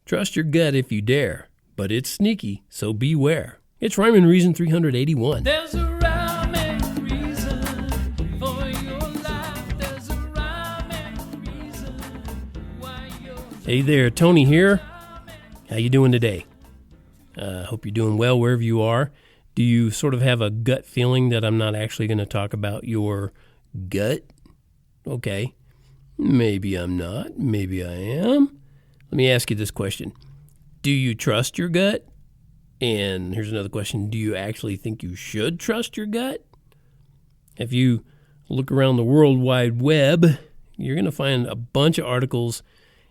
Trust your gut if you dare, but it's sneaky, so beware. It's Rhyme and Reason 381. There's a rhyme and reason for your life. There's a rhyme and reason why you're... Hey there, Tony here. How you doing today? Hope you're doing well wherever you are. Do you sort of have a gut feeling that I'm not actually going to talk about your gut? Okay. Maybe I'm not. Maybe I am. Let me ask you this question. Do you trust your gut? And here's another question. Do you actually think you should trust your gut? If you look around the World Wide Web, you're going to find a bunch of articles,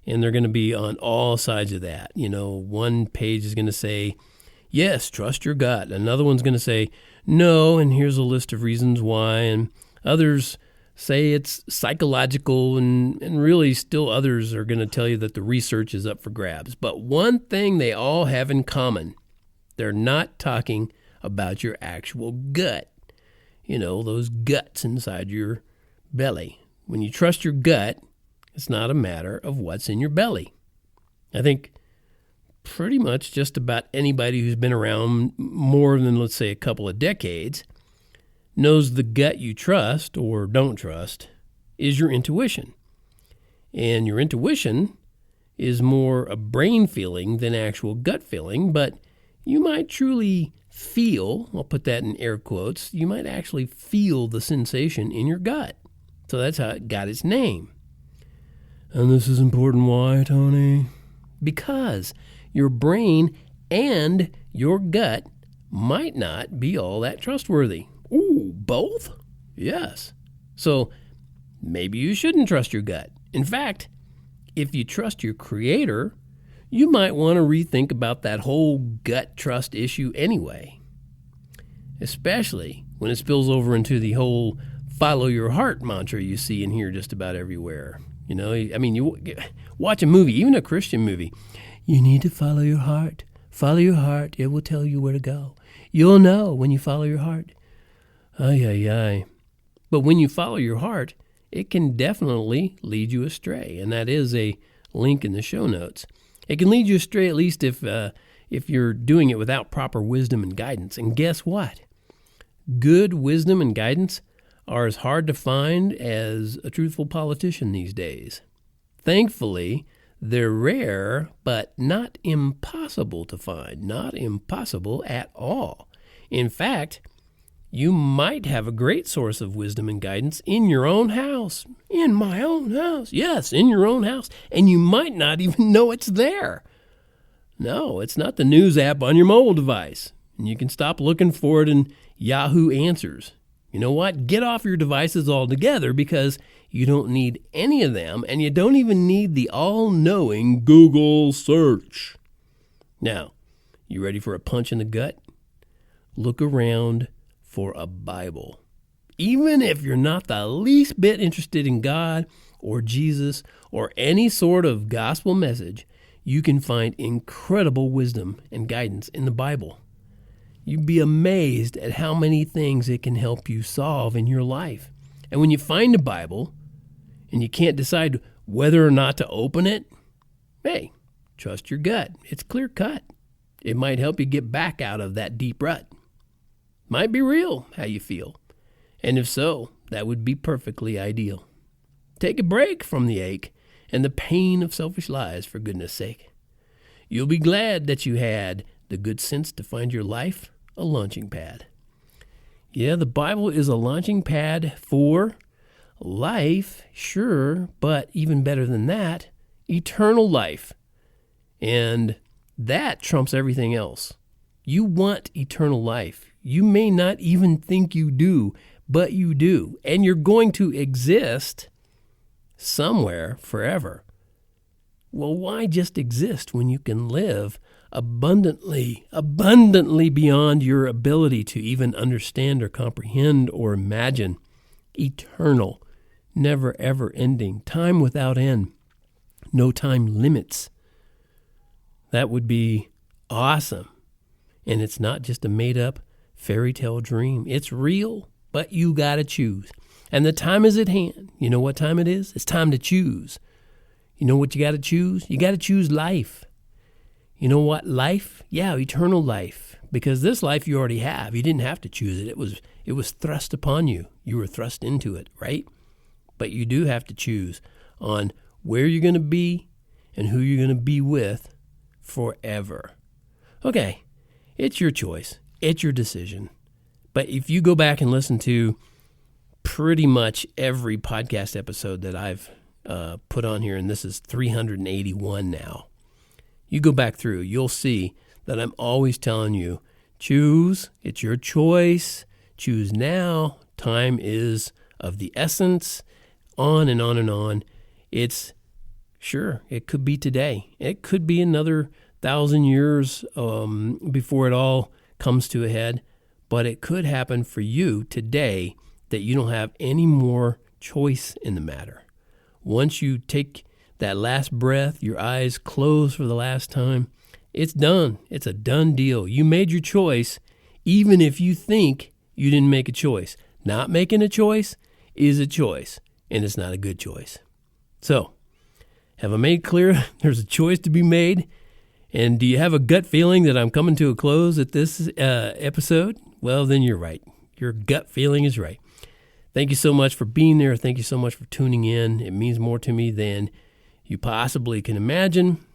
and they're going to be on all sides of that. You know, one page is going to say, yes, trust your gut. Another one's going to say, no, and here's a list of reasons why. And others say it's psychological, and really still others are going to tell you that the research is up for grabs. But one thing they all have in common, they're not talking about your actual gut. You know, those guts inside your belly. When you trust your gut, it's not a matter of what's in your belly. I think pretty much just about anybody who's been around more than, let's say, a couple of decades knows the gut you trust or don't trust is your intuition. And your intuition is more a brain feeling than actual gut feeling, but you might truly feel, I'll put that in air quotes, you might actually feel the sensation in your gut. So that's how it got its name. And this is important. Why, Tony? Because your brain and your gut might not be all that trustworthy. Ooh, both? Yes. So maybe you shouldn't trust your gut. In fact, if you trust your creator, you might want to rethink about that whole gut trust issue anyway. Especially when it spills over into the whole follow your heart mantra you see and hear just about everywhere. You know, I mean, you watch a movie, even a Christian movie. You need to follow your heart. Follow your heart. It will tell you where to go. You'll know when you follow your heart. Ay, ay, ay. But when you follow your heart, it can definitely lead you astray. And that is a link in the show notes. It can lead you astray at least if you're doing it without proper wisdom and guidance. And guess what? Good wisdom and guidance are as hard to find as a truthful politician these days. Thankfully, they're rare, but not impossible to find. Not impossible at all. In fact, you might have a great source of wisdom and guidance in your own house. In my own house. Yes, in your own house. And you might not even know it's there. No, it's not the news app on your mobile device. And you can stop looking for it in Yahoo Answers. You know what? Get off your devices altogether because you don't need any of them, and you don't even need the all-knowing Google search. Now, you ready for a punch in the gut? Look around for a Bible. Even if you're not the least bit interested in God or Jesus or any sort of gospel message, you can find incredible wisdom and guidance in the Bible. You'd be amazed at how many things it can help you solve in your life. And when you find a Bible and you can't decide whether or not to open it, hey, trust your gut. It's clear cut. It might help you get back out of that deep rut. Might be real how you feel. And if so, that would be perfectly ideal. Take a break from the ache and the pain of selfish lies, for goodness sake. You'll be glad that you had the good sense to find your life a launching pad. Yeah, the Bible is a launching pad for life, sure, but even better than that, eternal life. And that trumps everything else. You want eternal life. You may not even think you do, but you do. And you're going to exist somewhere forever. Well, why just exist when you can live abundantly beyond your ability to even understand or comprehend or imagine? Eternal, never ever ending, time without end, no time limits. That would be awesome. And it's not just a made up fairy tale dream. It's real, but you got to choose. And the time is at hand. You know what time it is? It's time to choose. You know what you got to choose? You got to choose life. You know what? Life? Yeah, eternal life. Because this life you already have. You didn't have to choose it. It was thrust upon you. You were thrust into it, right? But you do have to choose on where you're going to be and who you're going to be with forever. Okay, it's your choice. It's your decision. But if you go back and listen to pretty much every podcast episode that I've put on here, and this is 381 now, you go back through, you'll see that I'm always telling you, choose, it's your choice, choose now, time is of the essence, on and on and on. It's, sure, it could be today. It could be another 1,000 years before it all comes to a head, but it could happen for you today that you don't have any more choice in the matter. Once you take that last breath, your eyes close for the last time, it's done. It's a done deal. You made your choice, even if you think you didn't make a choice. Not making a choice is a choice, and it's not a good choice. So, have I made clear there's a choice to be made? And do you have a gut feeling that I'm coming to a close at this episode? Well, then you're right. Your gut feeling is right. Thank you so much for being there. Thank you so much for tuning in. It means more to me than you possibly can imagine.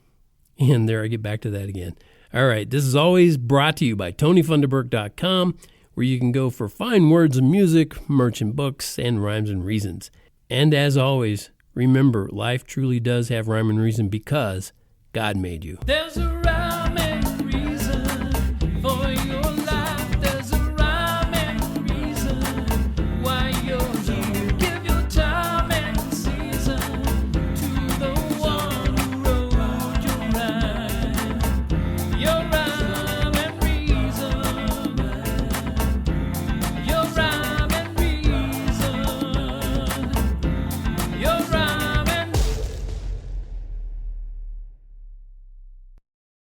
And there I get back to that again. All right, this is always brought to you by TonyFunderburk.com, where you can go for fine words and music, merch and books, and rhymes and reasons. And as always, remember, life truly does have rhyme and reason because God made you. There's a